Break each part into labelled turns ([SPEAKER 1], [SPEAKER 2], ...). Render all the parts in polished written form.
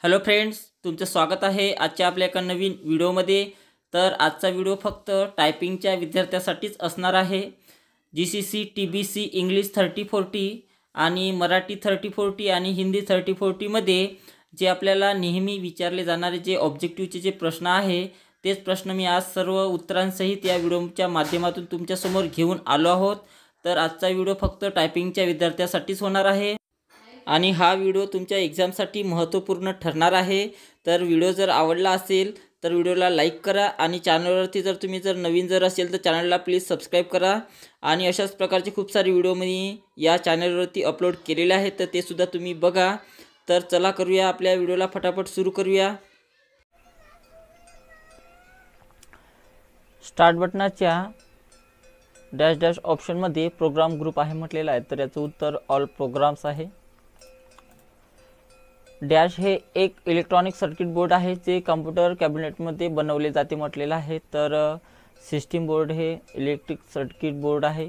[SPEAKER 1] Hello friends, तुमचं स्वागत आहे आजच्या आपल्या एका नवीन व्हिडिओमध्ये. तर आजचा व्हिडिओ फक्त टायपिंगच्या विद्यार्थ्यासाठीच असणार आहे. GCC TBC इंग्लिश 30-40 आणि मराठी 30-40 आणि हिंदी 30-40मध्ये जे आपल्याला नेहमी विचारले जाणारे जे ऑब्जेक्टिव्हचे जे प्रश्न आहे तेच प्रश्न मी आज सर्व उत्तरांसहित या व्हिडिओच्या माध्यमातून तुमच्यासमोर घेऊन आलो आहोत. तर आजचा व्हिडिओ फक्त टायपिंगच्या विद्यार्थ्यासाठीच होणार आहे आणि हा व्हिडिओ तुमच्या एक्झामसाठी महत्त्वपूर्ण ठरणार आहे. तर व्हिडिओ जर आवडला असेल तर व्हिडिओला लाईक करा आणि चॅनलवरती जर नवीन असेल तर चॅनलला प्लीज सबस्क्राईब करा. आणि अशाच प्रकारचे खूप सारे व्हिडिओ मी या चॅनलवरती अपलोड केलेले आहेत, तर ते सुद्धा तुम्ही बघा. तर चला करूया आपल्या व्हिडिओला फटाफट सुरू करूया. स्टार्ट बटनाच्या डॅश डॅश ऑप्शनमध्ये प्रोग्राम ग्रुप आहे म्हटलेला आहे, तर याचं उत्तर ऑल प्रोग्राम्स आहे. डॅश हे एक इलेक्ट्रॉनिक सर्किट बोर्ड आहे जे कॉम्प्युटर कॅबिनेटमध्ये बनवले जाते म्हटलेलं आहे. तर सिस्टीम बोर्ड हे इलेक्ट्रिक सर्किट बोर्ड आहे.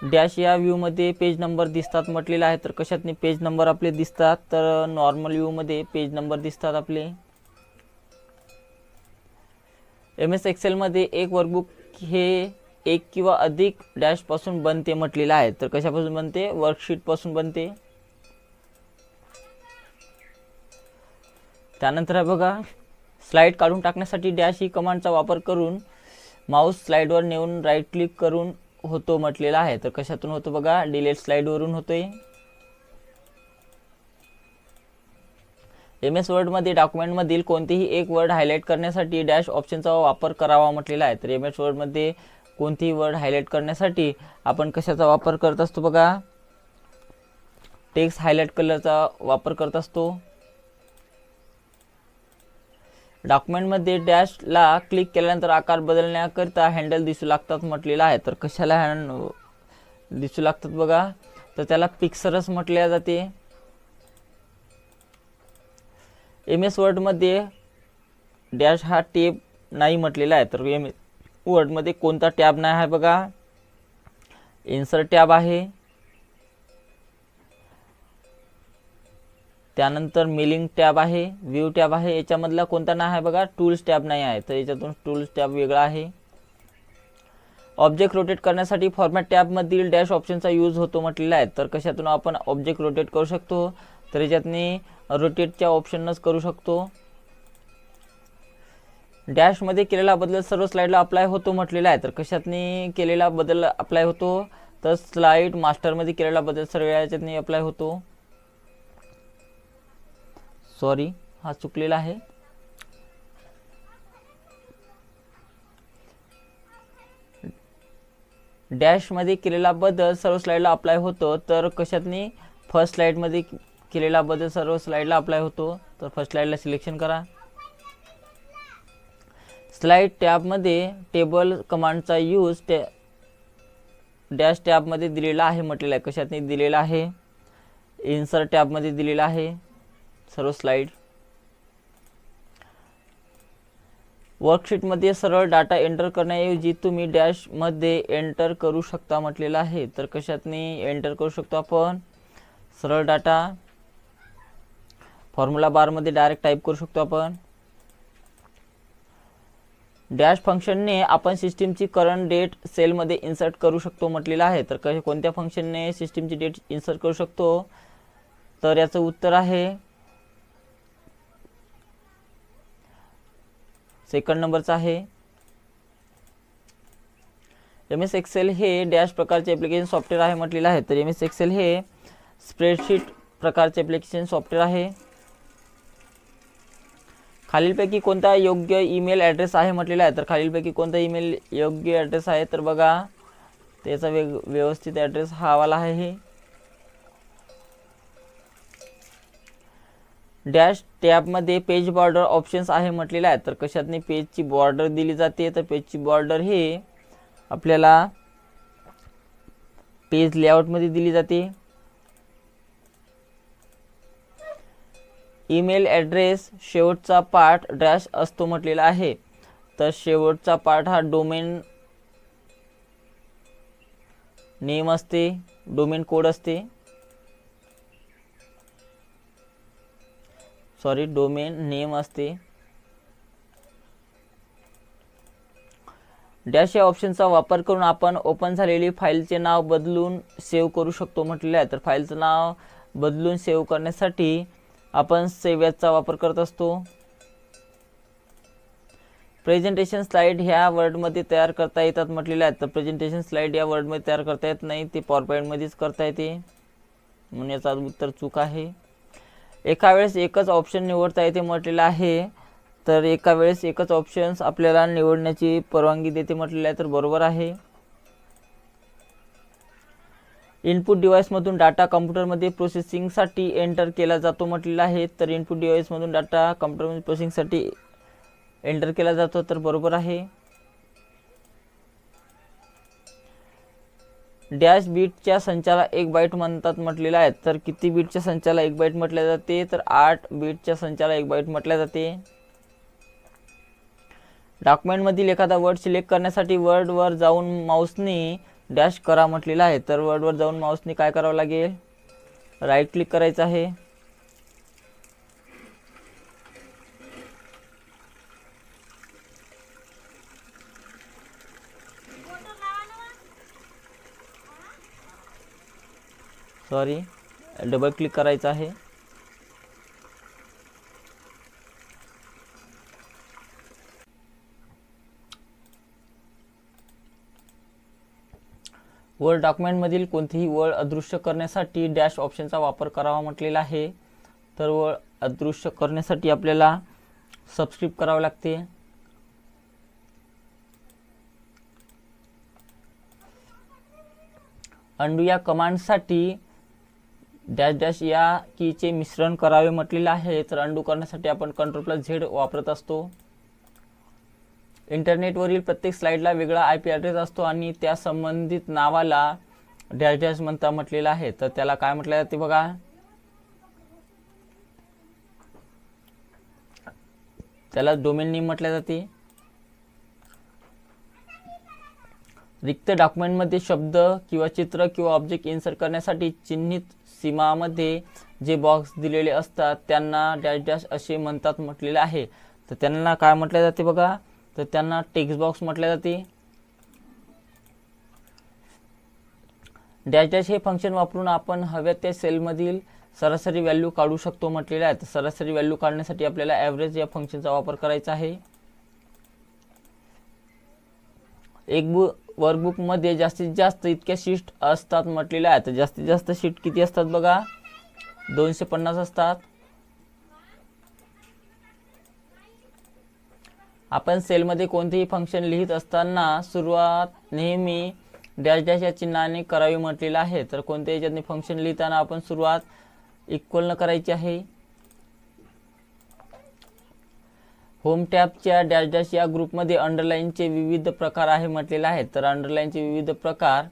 [SPEAKER 1] डॅश या व्ह्यूमध्ये पेज नंबर दिसतात म्हटलेलं आहे, तर कशातनी पेज नंबर आपले दिसतात, तर नॉर्मल व्ह्यूमध्ये पेज नंबर दिसतात आपले. MS एक्सेलमध्ये एक वर्कबुक हे एक किंवा अधिक डॅशपासून बनते म्हटलेलं आहे, तर कशापासून बनते? वर्कशीटपासून बनते. त्यानंतर आहे बघा, स्लाइड काढून टाकण्यासाठी डॅश ही कमांडचा वापर करून माऊस स्लाइडवर नेऊन राईट क्लिक करून होतो म्हटलेला आहे, तर कशातून होतो बघा? डिलीट स्लाइडवरून होतोय. MS वर्डमध्ये डॉक्युमेंटमधील कोणतेही एक वर्ड हायलाइट करण्यासाठी डॅश ऑप्शनचा वापर करावा म्हटलेला आहे. तर MS वर्डमध्ये कोणतीही वर्ड हायलाइट करण्यासाठी आपण कशाचा वापर करत असतो बघा? टेक्स्ट हायलाइट कलरचा वापर करत असतो. डॉक्युमेंटमध्ये डॅशला क्लिक केल्यानंतर आकार बदलण्याकरिता हँडल दिसू लागतात म्हटलेला आहे, तर कशाला दिसू लागतात बघा? तर त्याला पिक्सरस म्हटले जाते. MS वर्डमध्ये डॅश हा टॅब नाही म्हटलेला आहे, तर MS वर्डमध्ये कोणता टॅब नाही आहे बघा? इन्सर्ट टॅब आहे. त्यानंतर मिलिंग टॅब आहे, व्ह्यू टॅब आहे. याच्यामधला कोणता नाही आहे बघा? टूल्स टॅब नाही आहे, तर याच्यातून टूल्स टॅब वेगळा आहे. ऑब्जेक्ट रोटेट करण्यासाठी फॉर्मॅट टॅबमधील डॅश ऑप्शनचा यूज होतो म्हटलेला आहे, तर कशातून आपण ऑब्जेक्ट रोटेट करू शकतो? तर याच्यातनी रोटेटच्या ऑप्शनच करू शकतो. डॅशमध्ये केलेला बदल सर्व स्लाइडला अप्लाय होतो म्हटलेला आहे, तर कशातनी केलेला बदल अप्लाय होतो? तर स्लाइड मास्टरमध्ये केलेला बदल सर्व याच्यातनी अप्लाय होतो. सॉरी, हा चुकलेला आहे. डॅशमध्ये केलेला बदल सर्व स्लाइडला अप्लाय होतो, तर कशातनी? फर्स्ट स्लाइडमध्ये केलेला बदल सर्व स्लाइडला अप्लाय होतो, तर फर्स्ट स्लाइडला सिलेक्शन करा. स्लाइड टॅबमध्ये टेबल कमांडचा यूज डॅश टॅबमध्ये दिलेला आहे म्हटलेला आहे. कशातनी दिलेला आहे? इन्सर्ट टॅबमध्ये दिलेला आहे सर्व स्लाइड. वर्कशीटमध्ये सरळ डाटा एंटर करण्याऐवजी तुम्ही डॅशमध्ये एंटर करू शकता म्हटलेला आहे, तर कशातनी एंटर करू शकतो आपण? सरळ डाटा फॉर्म्युला बारमध्ये डायरेक्ट टाईप करू शकतो आपण. डॅश फंक्शनने आपण सिस्टीमची करंट डेट सेलमध्ये इन्सर्ट करू शकतो म्हटलेला आहे, तर कोणत्या फंक्शनने सिस्टीमची डेट इन्सर्ट करू शकतो? तर याचं उत्तर आहे सेकंड नंबरचा आहे. MS एक्सेल हे डॅश प्रकारचे ॲप्लिकेशन सॉफ्टवेअर आहे म्हटलेलं आहे, तर MS एक्सेल हे स्प्रेडशीट प्रकारचे ॲप्लिकेशन सॉफ्टवेअर आहे. खालीलपैकी कोणता योग्य ईमेल ॲड्रेस आहे म्हटलेला आहे, तर खालीलपैकी कोणता ईमेल योग्य ॲड्रेस आहे? तर बघा, त्याचा व्यवस्थित ॲड्रेस हा वाला आहे. हे डॅश टॅबमध्ये पेज बॉर्डर ऑप्शन्स आहे म्हटलेले आहे, तर कशातनी पेजची बॉर्डर दिली जाते? तर पेजची बॉर्डर हे आपल्याला पेज लेआउटमध्ये दिली जाते. ईमेल ॲड्रेस शेवटचा पार्ट डॅश असतो म्हटलेला आहे, तर शेवटचा पार्ट हा डोमेन नेम असते, डोमेन कोड असते. डोमेन नेम असते। डॅश या ऑप्शनचा वापर करून आपण ओपन झालेली फाईलचे नाव बदलून सेव्ह करू शकतो म्हटलेले आहे। तर फाईलचं नाव बदलून सेव्ह करण्यासाठी आपण सेव्ह ॲजचा वापर करत असतो। प्रेझेंटेशन स्लाइड ह्या वर्डमध्ये तयार करता येतात म्हटलेले आहेत। तर प्रेझेंटेशन स्लाइड या वर्डमध्ये तयार करता येत नाही, ते पॉवरपॉईंटमध्येच करता येते, म्हणून याचा उत्तर चूक आहे। एका वेळेस एकच ऑप्शन निवडता येते म्हटलेलं आहे। तर एका वेळेस एकच ऑप्शन्स आपल्याला निवडण्याची परवानगी देते म्हटलेलं आहे, तर बरोबर आहे। इनपुट डिव्हाइसमधून डाटा कॉम्प्युटरमध्ये प्रोसेसिंगसाठी एंटर केला जातो म्हटलेलं आहे। तर इनपुट डिव्हाइसमधून डाटा कॉम्प्युटरमध्ये प्रोसेसिंगसाठी एंटर केला जातो, तर बरोबर आहे। डॅश बीटच्या संचाला 1 बाईट म्हणतात म्हटलेलं आहे। तर किती बीटच्या संचाला 1 बाईट म्हटले जाते? तर 8 बीटच्या संचाला 1 बाईट म्हटले जाते। डॉक्युमेंटमधील एखादा वर्ड सिलेक्ट करण्यासाठी वर्डवर जाऊन माऊसने डॅश करा म्हटलेलं आहे। तर वर्डवर जाऊन माऊसने काय करावं लागेल? राईट क्लिक करायचं आहे। डबल क्लिक करायचं आहे। वर्ड डॉक्युमेंटमधील कोणतेही वर्ड अदृश्य करण्यासाठी डॅश ऑप्शनचा वापर करावा म्हटलेला आहे। तर वर्ड अदृश्य करण्यासाठी आपल्याला सबस्क्रिप्ट करावे लागते। अंडू या कमांडसाठी डॅश डॅश या कीचे मिश्रण करावे म्हटलेले आहे। तर अंडू करण्यासाठी आपण Ctrl+Z वापरत असतो। इंटरनेटवरील प्रत्येक स्लाइडला वेगळा IP ॲड्रेस असतो आणि त्या संबंधित नावाला डॅश डॅश म्हणता म्हटलेलं आहे। तर त्याला काय म्हटले जाते बघा? त्याला डोमेन नेम म्हटले जाते। रिक्त डॉक्युमेंटमध्ये शब्द किंवा चित्र किंवा ऑब्जेक्ट इन्सर्ट करण्यासाठी चिन्हित सीमामध्ये जे बॉक्स दिलेले असतात त्यांना डॅश डॅश असे म्हणतात म्हटलेले आहे। तर त्यांना काय म्हटले जाते बघा? तर त्यांना टेक्स्ट बॉक्स म्हटले जाते। डॅश डॅश हे फंक्शन वापरून आपण हव्या त्या सेलमधील सरासरी व्हॅल्यू काढू शकतो म्हटलेले आहे। तर सरासरी व्हॅल्यू काढण्यासाठी आपल्याला ॲव्हरेज या फंक्शनचा वापर करायचा आहे। एक वर्कबुकमध्ये जास्तीत जास्त इतक्या शीट असतात म्हटलेले आहे। तर जास्तीत जास्त शीट किती असतात बघा? 250 असतात। आपण सेलमध्ये कोणतेही फंक्शन लिहित असताना सुरुवात नेहमी डॅश डॅश या चिन्हाने करावी म्हटलेलं आहे। तर कोणत्याही याच्यातून फंक्शन लिहिताना आपण सुरुवात इक्वल न करायची आहे। होम टॅबच्या डॅश डॅश या ग्रुपमध्ये अंडरलाईनचे विविध प्रकार आहे म्हटलेले आहेत। तर अंडरलाईनचे विविध प्रकार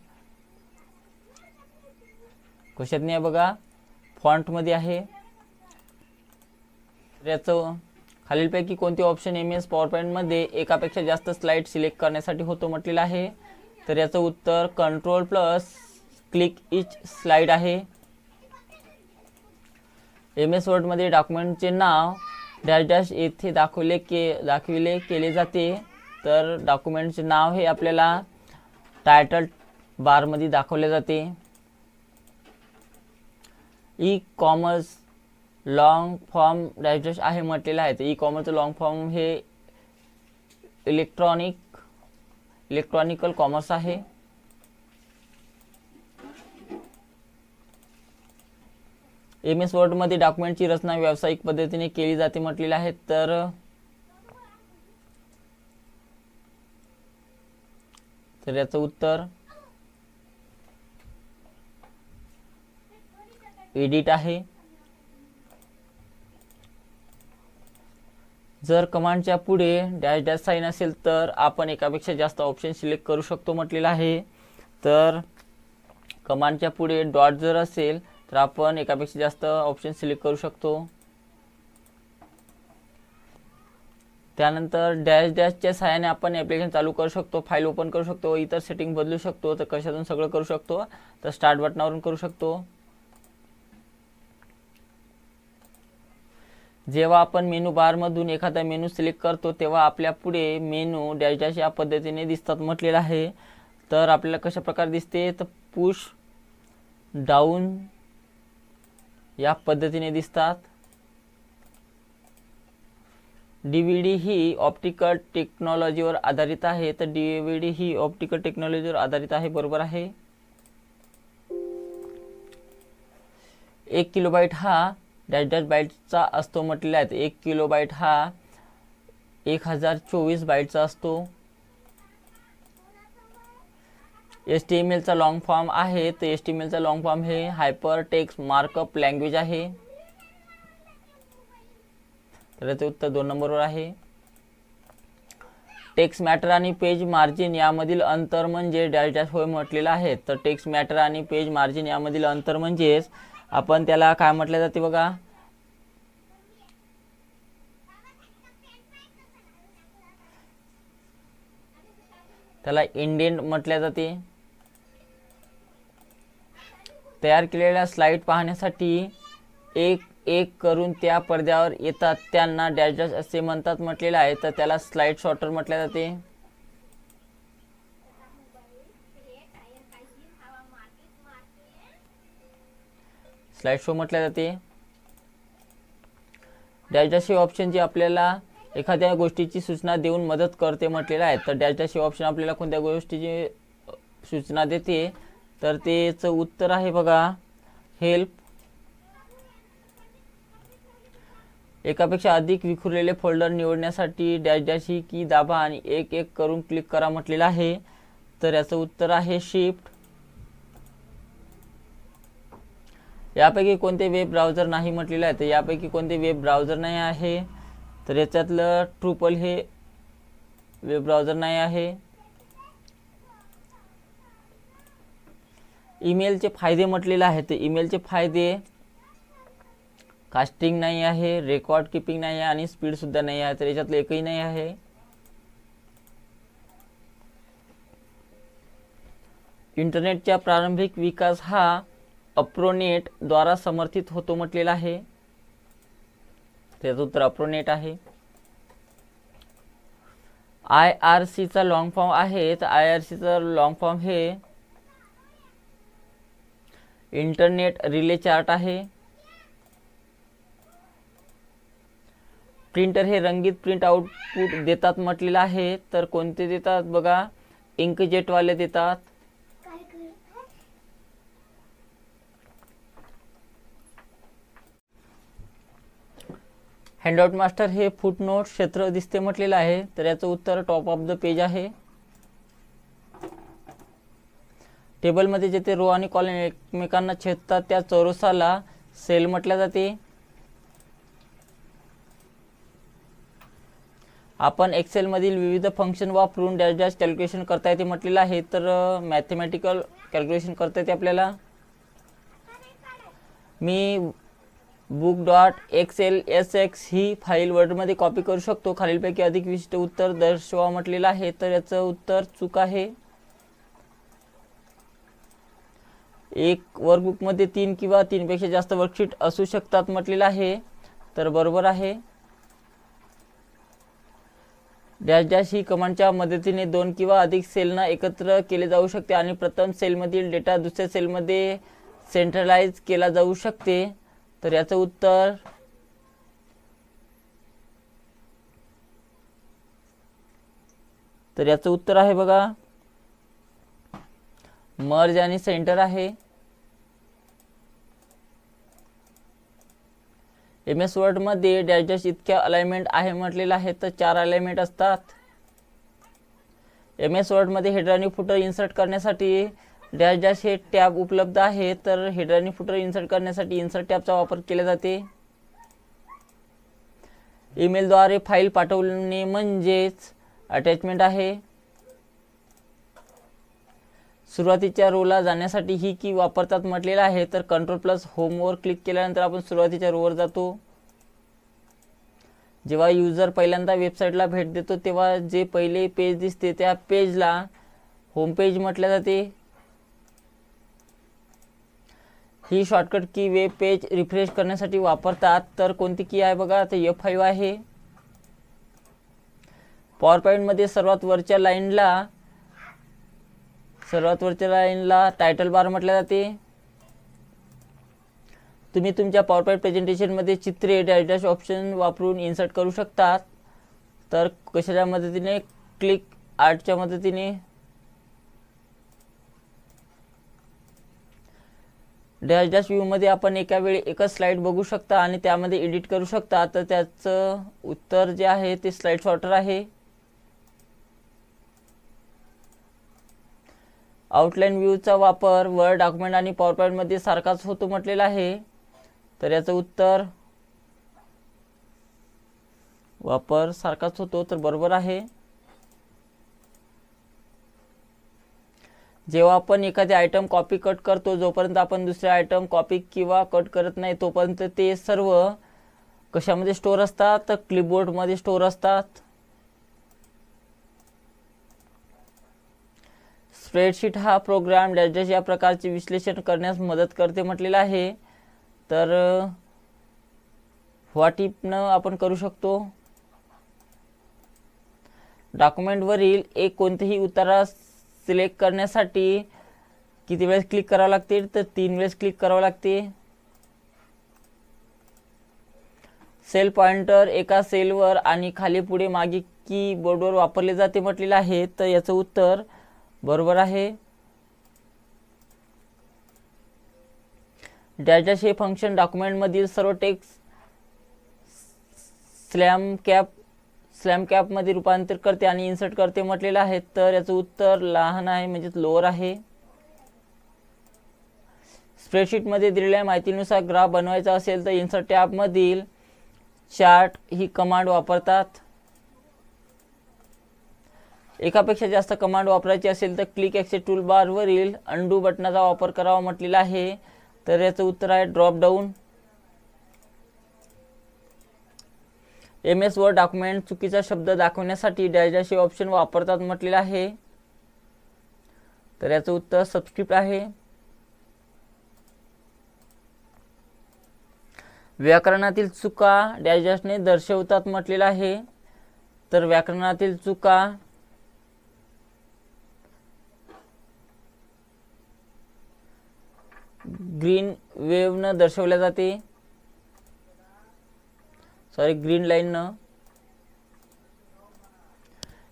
[SPEAKER 1] कशात नाही बघा? फॉन्टमध्ये आहे। याचं खालीलपैकी कोणते ऑप्शन MS पॉवरपॉईंटमध्ये एकापेक्षा जास्त स्लाइड सिलेक्ट करण्यासाठी होतो म्हटलेलं आहे? तर याचं उत्तर Ctrl+ क्लिक इच स्लाइड आहे। MS वर्डमध्ये डॉक्युमेंटचे नाव डॅश डॅश येथे दाखविले केले जाते। तर डॉक्युमेंटचे नाव हे आपल्याला टायटल बारमध्ये दाखवले जाते। E commerce long form dash dash आहे म्हटलेलं आहे। तर ई कॉमर्सचं लॉंग फॉर्म हे इलेक्ट्रॉनिकल कॉमर्स आहे। MS वर्डमध्ये डॉक्युमेंटची रचना व्यावसायिक पद्धतीने केली जाते म्हटलेले आहे। तर याचं उत्तर एडिट आहे। जर कमांडच्या पुढे डॅश डॅश साइन असेल तर आपण एकापेक्षा जास्त ऑप्शन सिलेक्ट करू शकतो म्हटलेलं आहे। तर कमांडच्या पुढे डॉट जर असेल तर आपण एकापेक्षा जास्त ऑप्शन सिलेक्ट करू शकतो। त्यानंतर डॅश डॅशच्या सहाय्याने आपण ॲप्लिकेशन चालू करू शकतो, फाईल ओपन करू शकतो, इतर सेटिंग बदलू शकतो। तर कशातून सगळं करू शकतो? तर स्टार्ट बटनावरून करू शकतो। जेव्हा आपण मेनू बारमधून एखादा मेनू सिलेक्ट करतो तेव्हा आपल्या पुढे मेनू डॅश डॅश या पद्धतीने दिसतात म्हटलेलं आहे. तर आपल्याला कशा प्रकारे दिसते, तर पुश डाऊन या पद्धतीने दिसतात. DVD ही ऑप्टिकल टेक्नॉलॉजीवर आधारित आहे. तर DVD ही ऑप्टिकल टेक्नॉलॉजीवर आधारित आहे, बरोबर आहे. 1 किलोबाईट हा डॅश डॅश बाईटचा असतो म्हटलेला आहे. 1 किलोबाईट हा 1024 बाईटचा असतो. HTML चा लॉंग फॉर्म आहे. तर HTML चा लॉंग फॉर्म हे हायपर टेक्स्ट मार्कअप लँग्वेज आहे. तर याचे उत्तर 2 नंबरवर आहे. टेक्स्ट मॅटर आणि पेज मार्जिन यामधील अंतर म्हणजे डॅश डॅश होय म्हटलेलं आहे. तर टेक्स्ट मॅटर आणि पेज मार्जिन यामधील अंतर म्हणजेच आपण त्याला काय म्हटले जाते बघा, त्याला इंडेंट म्हटले जाते. तयार केलेल्या स्लाइड पाहण्यासाठी एक एक करून त्या पडद्यावर येतात त्यांना डॅश डॅश असे म्हणतात म्हटलेले आहे. तर त्याला स्लाइड शॉर्टर म्हटले जाते. स्लाइड शो म्हटले जाते. डॅश डॅश हे ऑप्शन जे आपल्याला एखाद्या गोष्टीची सूचना देऊन मदत करते म्हटलेलं आहे. तर डॅश डॅश हे ऑप्शन आपल्याला कोणत्या गोष्टीची सूचना देते, तर तेच उत्तर आहे बघा, हेल्प. एकापेक्षा अधिक विखुरलेले फोल्डर निवडण्यासाठी डॅश डॅश ही की दाबा आणि एक एक करून क्लिक करा म्हटलेलं आहे. तर याचं उत्तर आहे शिफ्ट. यापैकी कोणते वेब ब्राउझर नाही म्हटलेलं आहे. तर यापैकी कोणते वेब ब्राउझर नाही आहे, तर याच्यातलं ट्रुपल हे वेब ब्राउझर नाही आहे. ईमेलचे फायदे म्हटलेले आहे. तर ईमेलचे फायदे कास्टिंग नाही आहे, रेकॉर्ड कीपिंग नाही आहे आणि स्पीड सुद्धा नाही आहे. तर याच्यातलं एकही नाही आहे. इंटरनेटचा प्रारंभिक विकास हा अप्रोनेट द्वारा समर्थित होतो म्हटलेला आहे. त्याचं उत्तर अप्रोनेट आहे. IRC चा लॉंग फॉर्म आहे. तर IRC चा लॉंग फॉर्म हे इंटरनेट रिले चार्ट आहे. प्रिंटर हे रंगीत प्रिंट आउटपुट देतात म्हटलेलं आहे. तर कोणते देतात बघा, इंकजेट वाले देतात. हँडआउट मास्टर हे फुटनोट क्षेत्र दिसते म्हटलेलं आहे. तर याचं उत्तर टॉप ऑफ द पेज आहे. टेबलमध्ये जेथे रो आणि कॉलम एकमेकांना छेदतात त्या चौरसाला सेल म्हटले जाते. आपण एक्सेल मधील विविध फंक्शन वापरून डॅश डॅश कॅल्क्युलेशन करता येते म्हटलेलं आहे. तर मॅथमॅटिकल कॅल्क्युलेशन करता येते आपल्याला. मी book.xlsx ही फाईल वर्डमध्ये कॉपी करू शकतो. खालीलपैकी अधिक विशिष्ट उत्तर दर्शवा म्हटलेलं आहे. तर याचं उत्तर चूक आहे. एक वर्कबुकमध्ये 3 किंवा 3 पेक्षा जास्त वर्कशीट असू शकतात म्हटलेलं आहे. तर बरोबर आहे. डॅश डॅश ही कमांडच्या मदतीने 2 किंवा अधिक सेलना एकत्र केले जाऊ शकते आणि प्रथम सेलमधील डेटा दुसऱ्या सेलमध्ये सेंट्रलाइज केला जाऊ शकते. तर याचं उत्तर आहे बघा, मर्ज आणि सेंटर आहे. MS वर्ड मध्ये डॅश डॅश इतक्या अलाइनमेंट आहे म्हटलेलं आहे. तर 4 अलाइनमेंट असतात. MS वर्ड मध्ये हेडर आणि फुटर इन्सर्ट करण्यासाठी डॅश डॅश हे टॅब उपलब्ध आहे. तर हेडर आणि फुटर इन्सर्ट करण्यासाठी इन्सर्ट टॅबचा वापर केला जाते. ईमेलद्वारे फाईल पाठवणे म्हणजेच अटॅचमेंट आहे. सुरुवातीच्या रोला जाण्यासाठी ही की वापरतात म्हटलेलं आहे. तर कंट्रोल+ होमवर क्लिक केल्यानंतर आपण सुरुवातीच्या रोवर जातो. जेव्हा युजर पहिल्यांदा वेबसाईटला भेट देतो तेव्हा जे पहिले पेज दिसते त्या पेजला होम पेज म्हटले जाते. ही शॉर्टकट की वेब पेज रिफ्रेश करण्यासाठी वापरतात, तर कोणती की आहे बघा, तर F5 आहे. पॉवर पॉईंटमध्ये सर्वात वरच्या लाईनला टायटल बार म्हटले जाते. तुम्ही तुमच्या पॉवर पॉईंट प्रेझेंटेशनमध्ये चित्रे डॅश ऑप्शन वापरून इन्सर्ट करू शकतात. तर कशाच्या मदतीने, क्लिक आर्टच्या मदतीने. डॅश व्ह्यूमध्ये आपण एका वेळी एकच स्लाइड बघू शकता आणि त्यामध्ये एडिट करू शकता. तर त्याचं उत्तर जे आहे ते स्लाइड सॉर्टर आहे. आउटलाईन व्ह्यूचा वापर वर्ड डॉक्युमेंट आणि पॉवर पॉईंटमध्ये सारखाच होतो म्हटलेला आहे. तर याचं उत्तर वापर सारखाच होतो, तर बरोबर आहे. जेव्हा आपण एखादे आयटम कॉपी कट करतो, जोपर्यंत आपण दुसरे आयटम कॉपी किंवा कट करत नाही तोपर्यंत ते सर्व कशामध्ये स्टोअर असतात, तर क्लिपबोर्डमध्ये स्टोअर असतात. स्प्रेडशीट हा प्रोग्राम डॅश या प्रकारचे विश्लेषण करण्यास मदत करते म्हटलेला आहे. तर व्हॉट इफनं आपण करू शकतो. डॉक्युमेंटवरील एक कोणतेही उतारा सिलेक्ट करण्यासाठी किती वेळेस क्लिक करावं लागते, तर 3 वेळेस क्लिक करावं लागते. सेल पॉइंटर एका सेलवर आणि खाली पुढे मागे कीबोर्डवर वापरले जाते म्हटलेले आहे. तर याचं उत्तर बरोबर आहे. डॅश हे फंक्शन डॉक्युमेंटमधील सर्व टेक्स्ट स्लॅम कॅपमध्ये रूपांतर करते आणि इन्सर्ट करते म्हटलेलं आहे. तर याचं उत्तर लहान आहे, म्हणजे लोअर आहे. स्प्रेडशीटमध्ये दिलेल्या माहितीनुसार ग्राफ बनवायचा असेल तर इन्सर्ट टॅबमधील चार्ट ही कमांड वापरतात. एकापेक्षा जास्त कमांड वापरायची असेल तर क्लिक ॲक्सेस टूलबारवरील अंडू बटनाचा वापर करावा म्हटलेला आहे. तर याचं उत्तर आहे drop down. MS word document चुकीचा शब्द दाखवण्यासाठी डॅश हे ऑप्शन वापरतात म्हटलेलं आहे. तर याचं उत्तर सबस्क्रिप्ट आहे. व्याकरणातील चुका डॅशने दर्शवतात म्हटलेलं आहे. तर व्याकरणातील चुका ग्रीन वेव्हनं दर्शवल्या जाते, ग्रीन लाईननं.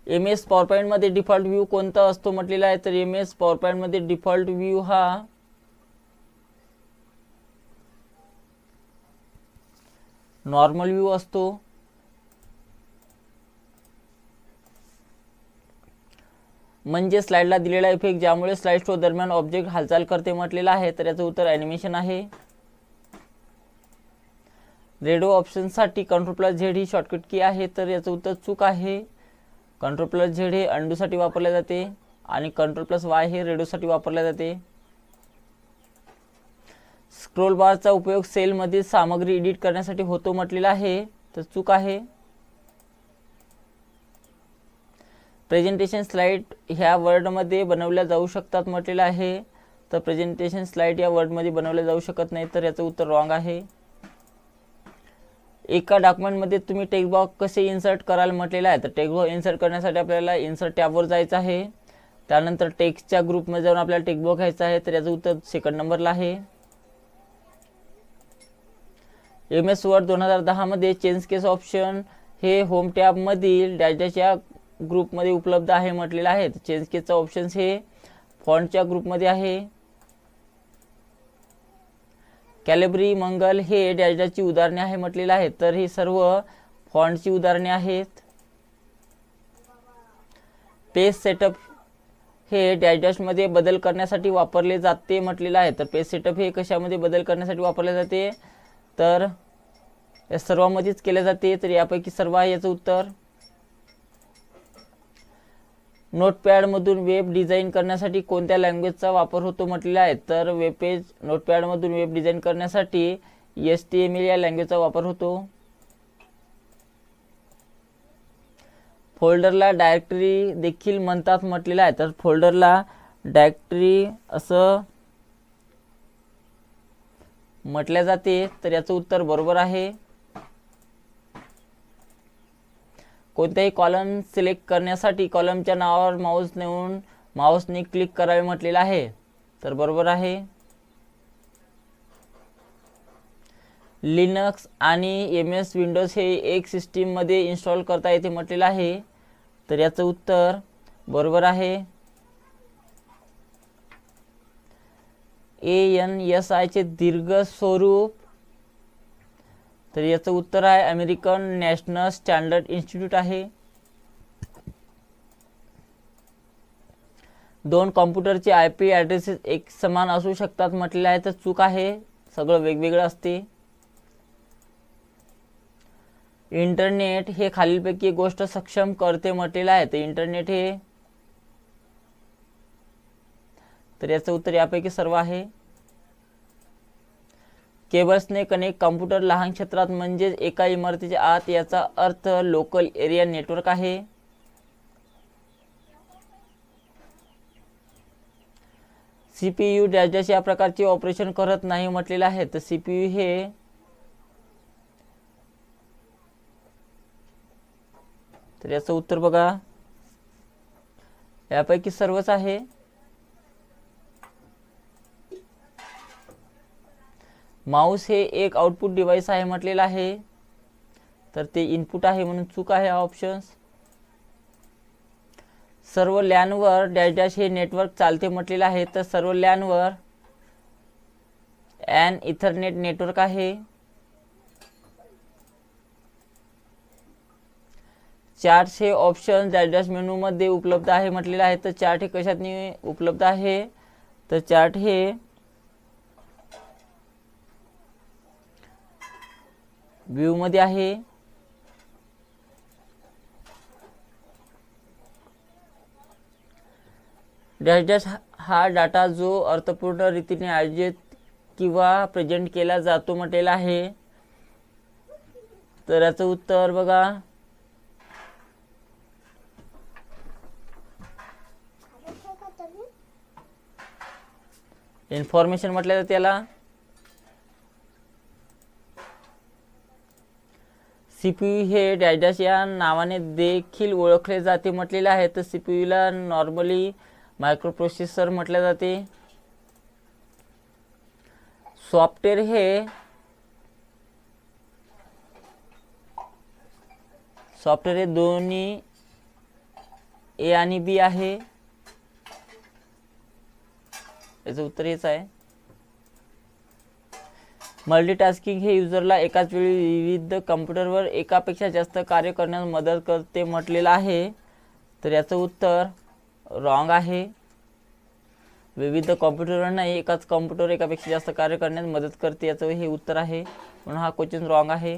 [SPEAKER 1] MS पॉवर पॉईंटमध्ये डिफॉल्ट व्ह्यू कोणता असतो म्हटलेला आहे. तर MS पॉवर पॉईंटमध्ये डिफॉल्ट व्ह्यू हा नॉर्मल व्ह्यू असतो. म्हणजे स्लाइडला दिलेला इफेक्ट ज्यामुळे स्लाइड शो दरम्यान ऑब्जेक्ट हालचाल करते म्हटलेला आहे. तर याचं उत्तर ॲनिमेशन आहे. रेडिओ ऑप्शनसाठी Ctrl+Z ही शॉर्टकट की आहे. तर याचं उत्तर चूक आहे. Ctrl+Z हे अंडूसाठी वापरले जाते आणि Ctrl+Y हे रेडिओसाठी वापरले जाते. स्क्रोल बारचा उपयोग सेलमधील सामग्री एडिट करण्यासाठी होतो म्हटलेला आहे. तर चूक आहे. प्रेझेंटेशन स्लाइड ह्या वर्डमध्ये बनवल्या जाऊ शकतात म्हटलेलं आहे. तर प्रेझेंटेशन स्लाइड या वर्डमध्ये बनवल्या जाऊ शकत नाही. तर याचं उत्तर रॉंग आहे. एका डॉक्युमेंटमध्ये तुम्ही टेक्स्ट बॉक्स कसे इन्सर्ट कराल म्हटलेलं आहे. तर टेक्स्ट बॉक्स इन्सर्ट करण्यासाठी आपल्याला इन्सर्ट टॅबवर जायचं आहे. त्यानंतर टेक्स्टच्या ग्रुपमध्ये जाऊन आपल्याला टेक्स्ट बॉक्स घ्यायचा आहे. तर याचं उत्तर सेकंड नंबरला आहे. MS वर्ड 2010 मध्ये चेंज केस ऑप्शन हे होम टॅबमधील डॅश या ग्रुपमध्ये उपलब्ध आहे म्हटलेलं आहे. चेंज केसचा ऑप्शन्स हे फॉन्टच्या ग्रुपमध्ये आहे. कॅलिब्री मंगल हे डॅशची उदाहरणे आहे म्हटलेलं आहे. तर ही सर्व फॉन्टची उदाहरणे आहेत. पेज सेटअप हे डॅशमध्ये बदल करण्यासाठी वापरले जाते म्हटलेलं आहे. तर पेज सेटअप हे कशामध्ये बदल करण्यासाठी वापरले जाते, तर या सर्वांमध्येच केले जाते. तर यापैकी सर्व आहे याचं उत्तर. नोटपॅडमधून वेब डिझाईन करण्यासाठी कोणत्या लँग्वेजचा वापर होतो म्हटलेला आहे. तर वेब पेज नोटपॅडमधून वेब डिझाईन करण्यासाठी HTML या लँग्वेजचा वापर होतो. फोल्डरला डायरेक्टरी देखील म्हणतात म्हटलेलं आहे. तर फोल्डरला डायरेक्टरी असं म्हटले जाते, तर याचं उत्तर बरोबर आहे. कोणत्याही कॉलम सिलेक्ट करण्यासाठी कॉलमच्या नावावर माऊस नेऊन माऊसने क्लिक करावे म्हटलेलं आहे, तर बरोबर आहे. लिनक्स आणि MS विंडोज हे एक सिस्टीममध्ये इन्स्टॉल करता येते म्हटलेलं आहे, तर याचं उत्तर बरोबर आहे. ANSI चे दीर्घ स्वरूप, तर याचं उत्तर आहे अमेरिकन नॅशनल स्टँडर्ड इन्स्टिट्यूट आहे. दोन कॉम्प्युटरचे IP ॲड्रेसेस एक समान असू शकतात म्हटलेले आहे, तर चूक आहे, सगळं वेगवेगळं असते. इंटरनेट हे खालीलपैकी एक गोष्ट सक्षम करते म्हटलेलं आहे, तर इंटरनेट हे, तर याचं उत्तर यापैकी सर्व आहे. केबल्सने कनेक्ट कॉम्प्युटर लहान क्षेत्रात म्हणजेच एका इमारतीच्या आत, याचा अर्थ लोकल एरिया नेटवर्क आहे. CPU डॅश या प्रकारचे ऑपरेशन करत नाही म्हटलेलं आहे, तर CPU हे, तर याचं उत्तर बघा यापैकी सर्वच आहे. माऊस हे एक आउटपुट डिव्हाइस आहे म्हटलेलं आहे, तर ते इनपुट आहे म्हणून चूक आहे हा ऑप्शन्स. सर्व लॅनवर डॅश डॅश हे नेटवर्क चालते म्हटलेलं आहे, तर सर्व लॅनवर एन इथरनेट नेटवर्क आहे. चार्ट्स हे ऑप्शन डॅश डॅश मेनूमध्ये उपलब्ध आहे म्हटलेलं आहे, तर चार्ट हे कशातनी उपलब्ध आहे, तर चार्ट हे व्ह्यू मध्ये आहे. डॅश डॅश हा डाटा जो अर्थपूर्ण रीतीने आयोजित किंवा प्रेझेंट केला जातो म्हटलेला आहे, तर याचं उत्तर बघा इन्फॉर्मेशन म्हटलं जातं त्याला. CPU हे डॅश डॅश या नावाने देखील ओळखले जाते म्हटलेले आहे, तर CPU ला नॉर्मली मायक्रोप्रोसेसर म्हटले जाते. सॉफ्टवेअर हे दोन्ही A आणि B आहे, याचं उत्तर हेच आहे. मल्टीटास्किंग हे युजरला एकाच वेळी विविध कॉम्प्युटरवर एकापेक्षा जास्त कार्य करण्यास मदत करते म्हटलेलं आहे, तर याचं उत्तर रॉंग आहे. विविध कॉम्प्युटरवर नाही, एकाच कॉम्प्युटरवर एकापेक्षा जास्त कार्य करण्यास मदत करते, याचं हे उत्तर आहे, म्हणून हा क्वेश्चन रॉंग आहे.